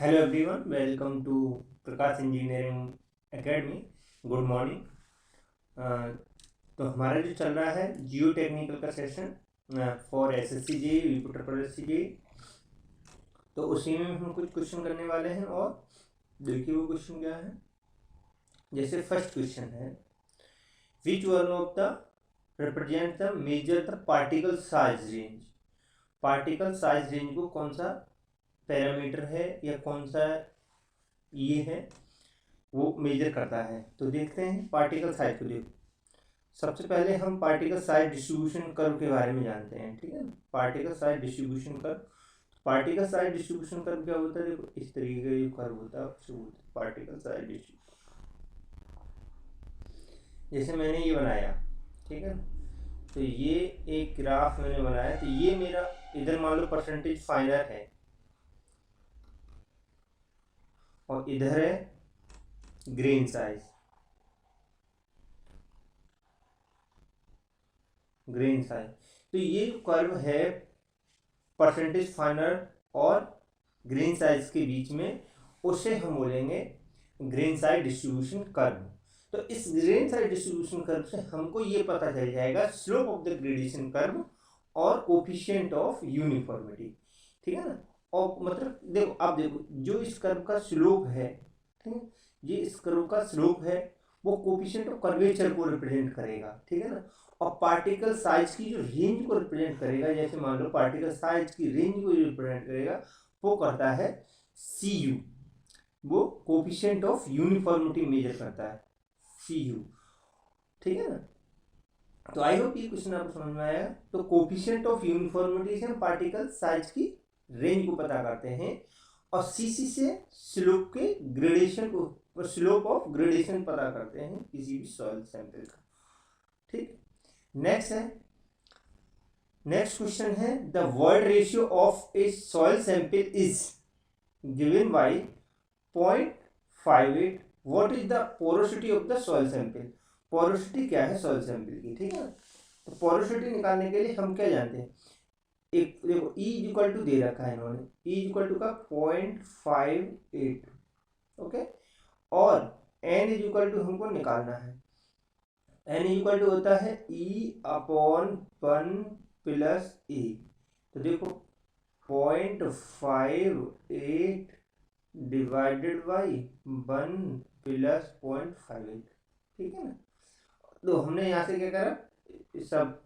Hello everyone, welcome to Prakash Engineering Academy. Good morning. तो हमारा जो चल रहा है जियो टेक्निकल का session for SSC JE triple Pradesh JE, तो उसी में हम कुछ क्वेश्चन करने वाले हैं। और देखिए वो क्वेश्चन क्या है। जैसे फर्स्ट क्वेश्चन है, which one of the represent the measure the particle size range. Particle size range को कौन सा पैरामीटर है या कौन सा ये है वो मेजर करता है। तो देखते हैं पार्टिकल साइज को। देखो, सबसे पहले हम पार्टिकल साइज डिस्ट्रीब्यूशन कर्व के बारे में जानते हैं, ठीक है। Particle size distribution curve, particle size distribution curve क्या होता है। देखो, इस तरीके का जो कर्व होता है उसे बोलते हैं पार्टिकल साइज डिस्ट्रीब्यूशन। जैसे मैंने ये बनाया, ठीक है, तो ये एक ग्राफ मैंने बनाया, तो ये मेरा इधर मान लो परसेंटेज फाइनर है और इधर है ग्रेन साइज। ग्रेन साइज, तो ये कर्व है परसेंटेज फाइनर और ग्रेन साइज के बीच में, उसे हम बोलेंगे ग्रेन साइज डिस्ट्रीब्यूशन कर्व। तो इस ग्रेन साइज डिस्ट्रीब्यूशन कर्व से हमको ये पता चल जाएगा slope of the gradation curve और कोफिशिएंट ऑफ यूनिफॉर्मिटी, ठीक है ना। और मतलब देखो, आप देखो जो इस कर्व का स्लोप है, ठीक है, ये इस कर्व का स्लोप है, वो कोफिशिएंट ऑफ कर्वेचर को रिप्रेजेंट करेगा, ठीक है ना। और पार्टिकल साइज की जो रेंज को रिप्रेजेंट करेगा, जैसे मान लो पार्टिकल साइज की रेंज को रिप्रेजेंट करेगा, वो करता है सी यू। वो कोफिशिएंट ऑफ यूनिफॉर्मिटी मेजर करता है, सी यू, ठीक है ना। तो आई होप ये क्वेश्चन आपको समझ में आया। तो कोफिशिएंट ऑफ यूनिफॉर्मिटी से हम पार्टिकल साइज की रेंज को पता करते हैं, और सीसी से स्लोप के ग्रेडेशन को, स्लोप ऑफ ग्रेडेशन पता करते हैं किसी भी सॉइल सैंपल का, ठीक। नेक्स्ट है, नेक्स्ट क्वेश्चन है, the void ratio of A soil sample is given by 0.58। What is the porosity of the soil sample. Porosity क्या है सॉइल सैंपल की, ठीक है। तो पोरोसिटी निकालने के लिए हम क्या जानते हैं, एक देखो ई इक्वल टू दे रखा है इन्होंने, ई इक्वल टू का 0.58, ओके। और एन इज इक्वल टू हमको निकालना है, एन इक्वल टू होता है ई अपॉन 1 प्लस ए। तो देखो 0.58 डिवाइडेड बाई 1 प्लस 0.58, ठीक है ना। तो हमने यहाँ से क्या करा, सब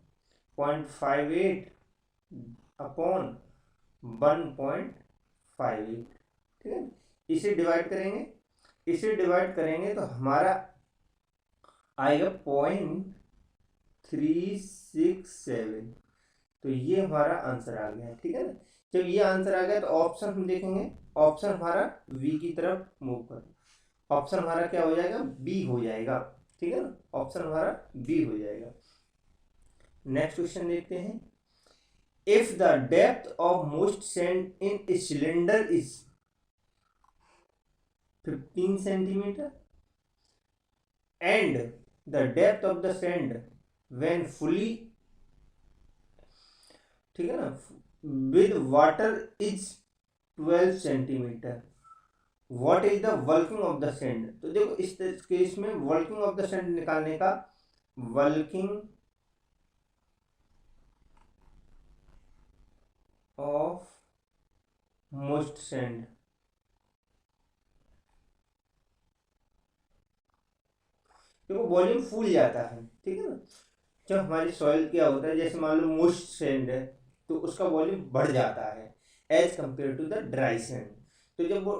0.58 अपॉन 1.58, ठीक है। इसे डिवाइड करेंगे, इसे डिवाइड करेंगे तो हमारा आएगा 0.367। तो ये हमारा आंसर आ गया, ठीक है ना। जब ये आंसर आ गया तो ऑप्शन हम देखेंगे, ऑप्शन हमारा बी की तरफ मूव कर, ऑप्शन हमारा क्या हो जाएगा, बी हो जाएगा, ठीक है ना। ऑप्शन हमारा बी हो जाएगा। नेक्स्ट क्वेश्चन देखते हैं, if the depth of most sand in a cylinder is 15 centimetre and the depth of the sand when fully, ठीक है ना, with water is 12 centimetre, what is the working of the sand. तो देखो इस case में working of the sand निकालने का, working of most sand, देखो वॉल्यूम फूल जाता है, ठीक है ना। जब हमारी सॉइल क्या होता है, जैसे मान लो मोस्ट सैंड है तो उसका वॉल्यूम बढ़ जाता है as compare to the dry sand. तो जब वो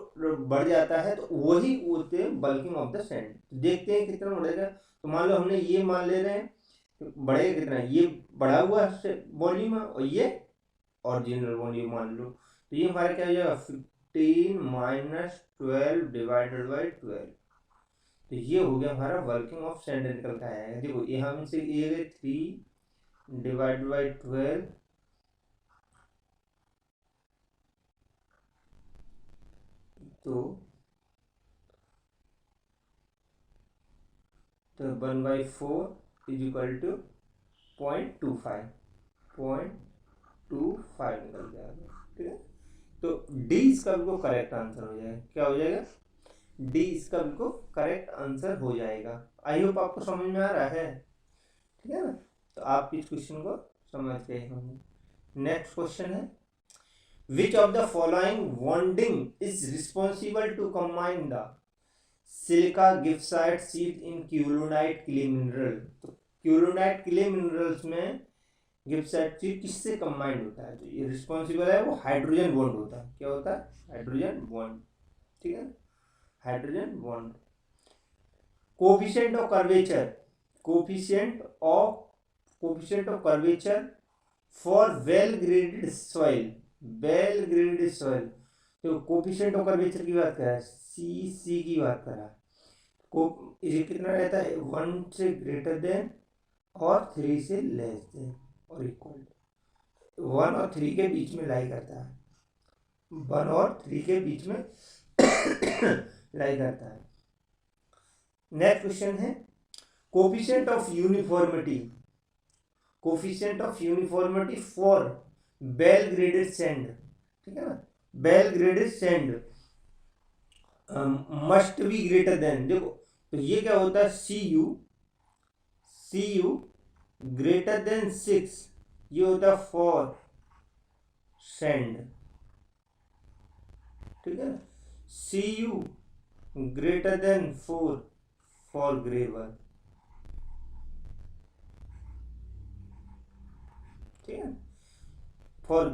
बढ़ जाता है तो वही होते हैं बल्किंग ऑफ द सैंड। देखते हैं कितना बढ़ेगा। तो मान लो हमने ये मान ले रहे हैं, तो बढ़ेगा कितना, ये बढ़ा हुआ वॉल्यूम है और ये ओरिजिनल वॉल्यूम मान लो, तो ये हमारा क्या हो जाएगा 15 माइनस 12 डिवाइडेड बाई 12। तो ये हो गया हमारा वर्किंग ऑफ सैंड निकल के आया है। देखो यहाँ से ये गए 3 डिवाइड बाई 12, तो 1/4 इज इक्वल टू 0.25 निकल जाएगा, ठीक है। तो डी इसका बिल्कुल करेक्ट आंसर हो जाएगा। क्या हो जाएगा? डी इसका बिल्कुल करेक्ट आंसर हो जाएगा। आई होप आपको समझ में आ रहा है, ठीक है ना? तो आप इस क्वेश्चन को समझ गए होंगे। नेक्स्ट क्वेश्चन है, which of the following bonding is responsible to combine the silica gibbsite sheet in kaolinite clay mineral. तो क्यूलोनाइट क्ले मिनरल्स में गिप्साइट सीट किससे कंबाइंड होता है? तो ये रिस्पॉन्सिबल है, वो हाइड्रोजन बॉन्ड होता है। क्या होता है? हाइड्रोजन बॉन्ड, ठीक है, hydrogen bond. Coefficient of curvature, coefficient of curvature for well graded soil, well graded soil. तो कोफिशिएंट ऑफ कर्वेचर की बात कर रहा है, सी की बात कर रहा है। ये कितना रहता है? 1 से ग्रेटर देन और 3 से लेस देन और इक्वल। 1 और 3 के बीच में लाई करता है, 1 और 3 के बीच में लाई करता है। नेक्स्ट क्वेश्चन है, coefficient of uniformity, coefficient of uniformity for well graded sand, ठीक है ना, well graded sand must be greater than. देखो तो ये क्या होता है? सी यू ग्रेटर देन 6, ये होता है फॉर सैंड, ठीक है ना। C U greater than 4 for gravel, ठीक है, फॉर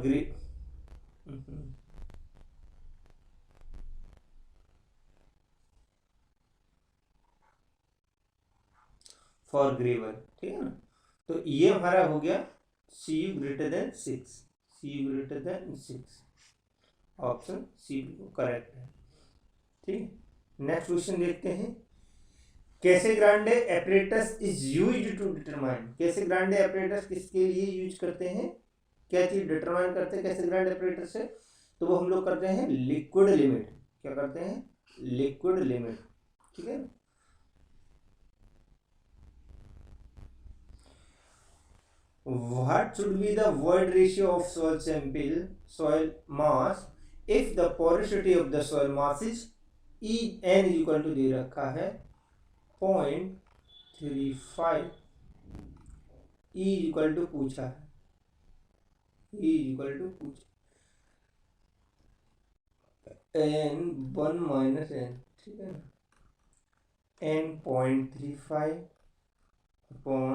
फॉर ग्रेवल, ठीक है ना। तो ये हमारा हो गया C U greater than 6, C U greater than 6, option C correct है, ठीक। नेक्स्ट क्वेश्चन देखते हैं, कैसे grande apparatus is used to determine, कैसे ग्रांडे एपरेटस किसके लिए यूज करते हैं? क्या चीज डिटरमाइन करते हैं कैसे ग्रांडे एपरेटस से? तो वो हम लोग करते हैं लिक्विड लिमिट। क्या करते हैं? लिक्विड लिमिट, ठीक है। What should be the void ratio of soil sample, soil mass, if the porosity of the soil mass is n is equal to दे रखा है 0.35, E is equal to पूछा है, E is equal to पूछा n 1 minus n, ठीक है ना, n 0.35 upon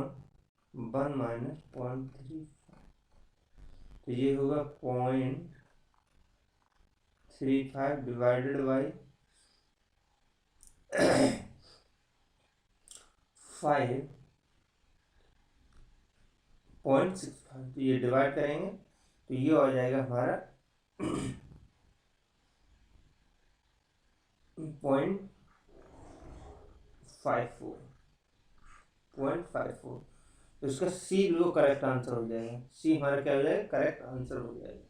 1 minus 0.35, तो ये होगा 0.35 डिवाइडेड बाई 5.65, तो ये डिवाइड करेंगे तो ये हो जाएगा हमारा 0.54, तो इसका सी बिल्कुल करेक्ट आंसर हो जाएगा। सी हमारा क्या हो जाएगा? करेक्ट आंसर हो जाएगा।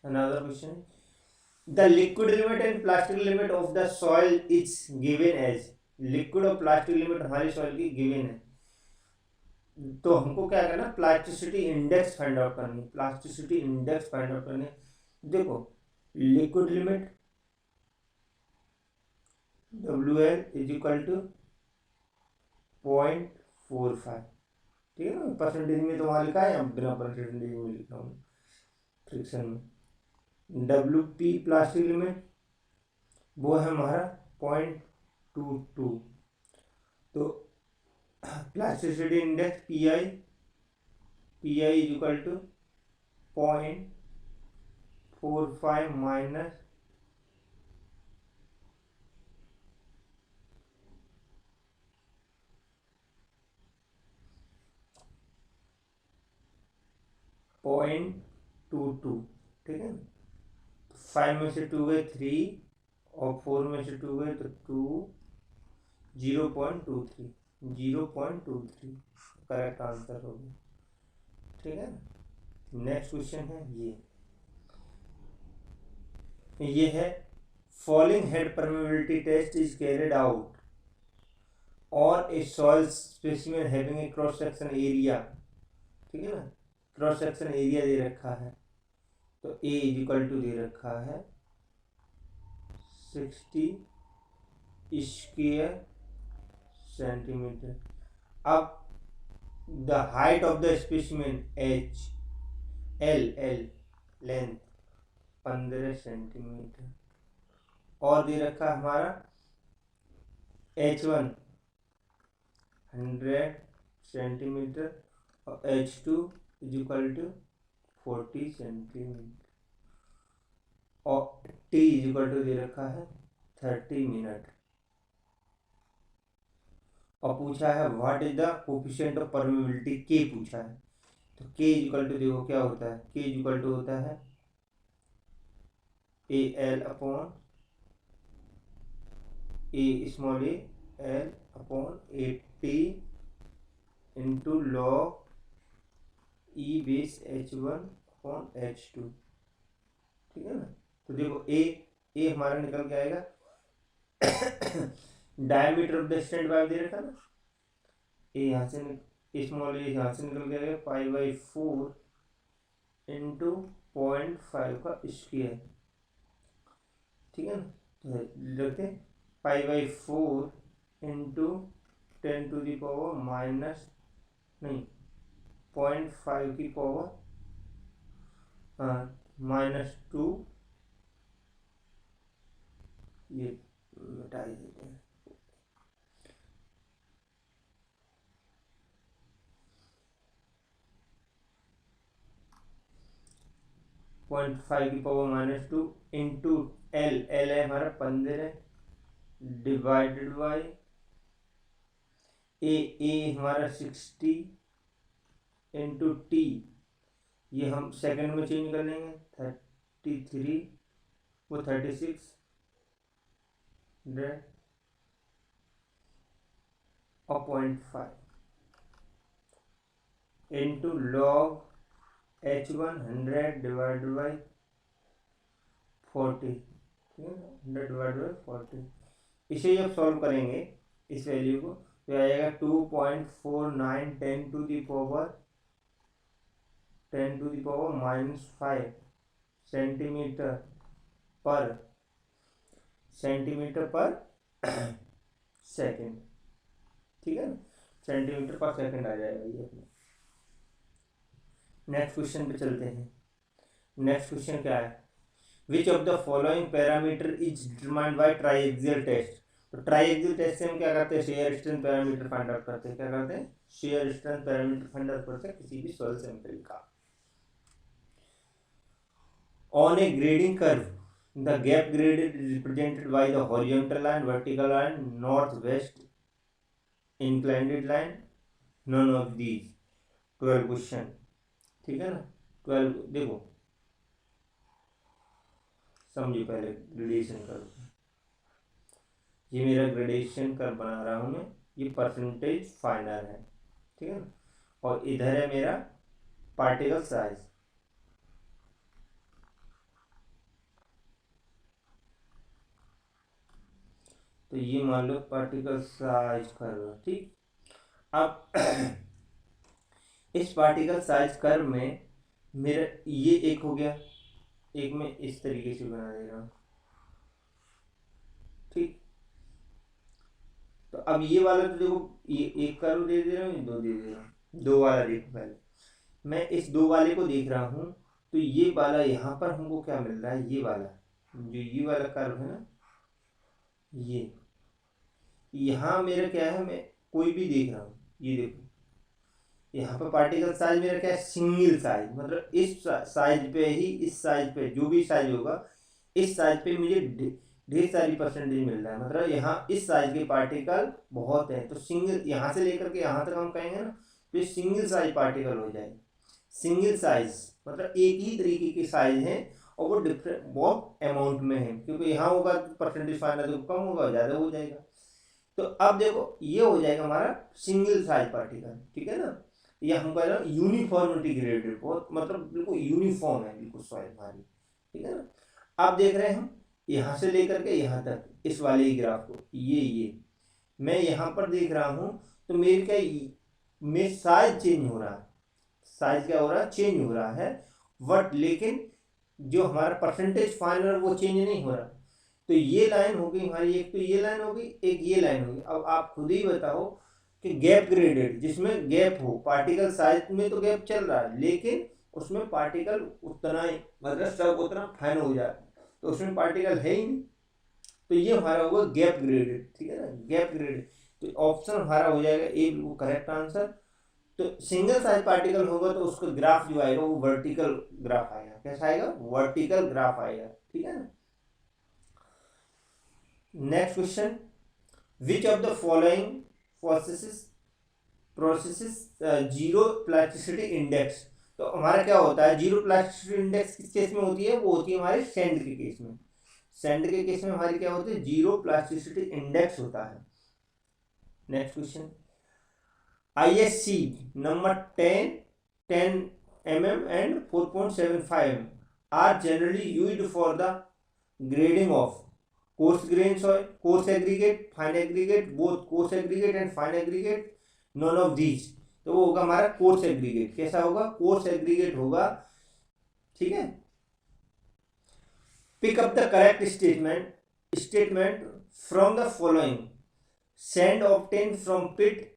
Another question, the liquid limit and plastic limit of the soil is given as, liquid और प्लास्टिक लिमिट हमारी सॉइल की गिवन है, तो हमको क्या करना? प्लास्टिसिटी इंडेक्स फाइंड आउट करनी, प्लास्टिसिटी इंडेक्स फाइंड आउट करनी। देखो liquid limit WL is equal to 0.45, ठीक है ना, परसेंटेज में तो वहाँ लिखा है, हम बिना परसेंटेज में लिखा हूँ फ्रिक्शन में। WP प्लास्टिक लिमिट वो है हमारा 0.22, तो plasticity index PI is equal to 0.45 minus 0.22, ठीक है। 5 में से 2 गए 3 और 4 में से 2 गए तो 2, 0.23 करेक्ट आंसर हो गया, ठीक है। नेक्स्ट क्वेश्चन है ये है, falling head permeability test is carried out और a soil specimen having a cross section area, ठीक है ना, क्रॉस सेक्शन एरिया दे रखा है तो ए इज इक्वल टू दे रखा है 60 स्क्वायर सेंटीमीटर। अब the height of the specimen H L length 15 centimetre, और दे रखा हमारा H1 100 सेंटीमीटर और H2 is equal to 40 centimetre, और T इज इक्वल टू दे रखा है 30 मिनट, और पूछा है what is the coefficient of permeability, के पूछा है। तो के इज इक्वल टू देखो क्या होता है, के इज इक्वल टू होता है A L upon A small A L upon 80 into log E base H1 upon H2, ठीक है ना। तो देखो ए हमारा निकल के आएगा डायमीटर ऑफ द स्टैंड वाइव दे रखा ना, ए यहाँ से स्मॉल ए यहाँ से निकल के आएगा π/4 इंटू 0.5 का स्क्वायर, ठीक है ना। तो रखते π/4 into 10 to the power minus नहीं 0.5 की पावर -2, ये मिटा देते हैं, 0.5 की पावर -2 इंटू एल है हमारा 15 डिवाइडेड बाई ए हमारा 60 इंटू टी, ये हम सेकंड में चेंज कर लेंगे 33 वो 36 और 0.5 into log H1 100 divided by 40, ठीक है, 100 डिवाइडेड बाई 40। इसे जब सॉल्व करेंगे इस वैल्यू को तो आ जाएगा 2.49 10 टू दी पावर -5 सेंटीमीटर पर सेकेंड, ठीक है ना, सेंटीमीटर पर सेकेंड आ जाएगा ये अपने। नेक्स्ट क्वेश्चन पे चलते हैं। नेक्स्ट क्वेश्चन क्या है, which of the following parameter is determined by triaxial test. तो ट्राइएक्सियल टेस्ट से हम क्या करते हैं, shear strength parameter find out करते हैं। क्या करते हैं, shear strength parameter find out करते हैं किसी भी सॉइल सैंपल का। On a grading curve the gap grade is represented by the horizontal line, vertical line, north west inclined line, none of these. 12 question, ठीक है ना। 12 देखो समझो, पहले ग्रेडेशन कर्व, ये मेरा ग्रेडेशन कर्व बना रहा हूं मैं, ये परसेंटेज फाइनल है, ठीक है ना, और इधर है मेरा पार्टिकल साइज। तो ये मान लो पार्टिकल साइज कर्व, ठीक। अब इस पार्टिकल साइज कर्व में मेरा ये एक हो गया, एक मैं इस तरीके से बना दे रहा हूं, ठीक। तो अब ये वाला तो देखो, ये एक कर्व दे रहा हूँ, ये दो दे दे रहा हूँ, दो वाला देखो। पहले मैं इस दो वाले को देख रहा हूँ, तो ये वाला यहाँ पर हमको क्या मिल रहा है, ये वाला जो ये वाला कर्व है ना, ये यहाँ मेरा क्या है, मैं कोई भी देख रहा हूँ, ये देखो यहाँ पर पार्टिकल साइज मेरा क्या है, सिंगल साइज, मतलब इस साइज पे ही, इस साइज पे जो भी साइज होगा, इस साइज पे मुझे ढेर सारी परसेंटेज मिल रहा है। मतलब यहाँ इस साइज के पार्टिकल बहुत है, तो सिंगल यहाँ से लेकर के यहाँ तक हम कहेंगे ना, तो ये सिंगल साइज पार्टिकल हो जाएगा। सिंगल साइज मतलब एक ही तरीके की साइज है, और वो डिफरेंट बहुत अमाउंट में है, क्योंकि यहाँ होगा परसेंटेज फाइनल तो कम होगा, ज़्यादा हो जाएगा। तो अब देखो ये हो जाएगा हमारा सिंगल साइज पार्टिकल, ठीक है ना। ये हम कह रहे हैं यूनिफॉर्मिटी ग्रेडेड, बहुत मतलब बिल्कुल यूनिफॉर्म है बिल्कुल सॉइल हमारी, ठीक है ना। अब देख रहे हैं हम यहाँ से लेकर के यहाँ तक इस वाले ही ग्राफ को, ये मैं यहाँ पर देख रहा हूँ, तो मेरे क्या मेरे साइज चेंज हो रहा है, साइज क्या हो रहा है, चेंज हो रहा है, बट लेकिन जो हमारा परसेंटेज फाइनर वो चेंज नहीं हो रहा। तो ये लाइन होगी हमारी, एक तो ये लाइन होगी, एक ये लाइन होगी। अब आप खुद ही बताओ कि गैप ग्रेडेड, जिसमें गैप हो, पार्टिकल साइज में तो गैप चल रहा है लेकिन उसमें पार्टिकल उतना ही, मतलब सब उतना फाइन हो जाए, तो उसमें पार्टिकल है ही नहीं, तो ये हमारा होगा गैप ग्रेडेड। ठीक है ना, गैप ग्रेडेड। तो ऑप्शन हमारा हो जाएगा ए बिल्कुल करेक्ट आंसर। तो सिंगल साइज पार्टिकल होगा तो उसका ग्राफ जो आएगा वो वर्टिकल ग्राफ आएगा। कैसा आएगा? वर्टिकल ग्राफ आएगा। ठीक है ना। Next question, which of the following processes zero plasticity index. तो हमारा क्या होता है, जीरो प्लास्टिसिटी इंडेक्स किस केस में होती है? वो होती है हमारे सैंड के केस में। सैंड के केस में हमारी क्या होती है? जीरो प्लास्टिसिटी इंडेक्स होता है। Next question, ISC number 10 mm and 4.75 mm are generally used for the grading of coarse grain soil, coarse aggregate, fine aggregate, both coarse aggregate and fine aggregate, none of these। तो वो होगा हमारा coarse aggregate. कैसा होगा? Coarse aggregate होगा। ठीक है। Pick up the correct statement from the following. Sand obtain from pit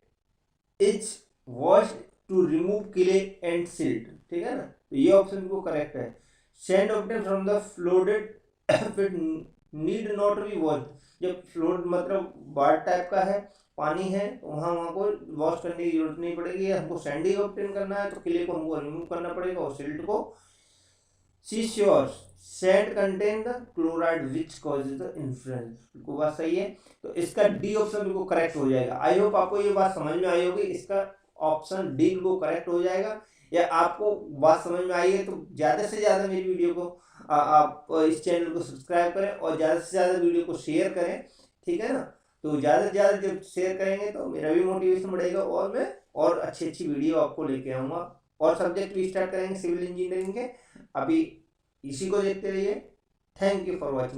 is wash to remove clay and silt. ठीक है ना, तो ये ऑप्शन को करेक्ट है। Sand obtain from the flooded pit need not be wash. जब flood मतलब बाढ़ टाइप का है, पानी है, तो वहाँ को वॉश करने की जरूरत नहीं पड़ेगी। हमको सैंड ही ऑब्टेन करना है तो क्ले को हमको रिमूव करना पड़ेगा और सिल्ट को। Sea shore sand contain the chloride which causes the influence. बिल्कुल बात सही है। तो इसका डी ऑप्शन बिल्कुल करेक्ट हो जाएगा। आई होप आपको ये बात समझ में आई होगी। इसका ऑप्शन डी बिल्कुल करेक्ट हो जाएगा। या आपको बात समझ में आई है तो ज़्यादा से ज़्यादा मेरी वीडियो को आप इस चैनल को सब्सक्राइब करें और ज़्यादा से ज़्यादा वीडियो को शेयर करें। ठीक है ना, तो ज़्यादा से ज़्यादा जब शेयर करेंगे तो मेरा भी मोटिवेशन बढ़ेगा और मैं और अच्छी अच्छी वीडियो आपको लेके आऊँगा। और सब्जेक्ट भी स्टार्ट करेंगे सिविल इंजीनियरिंग के। अभी इसी को देखते रहिए। Thank you for watching.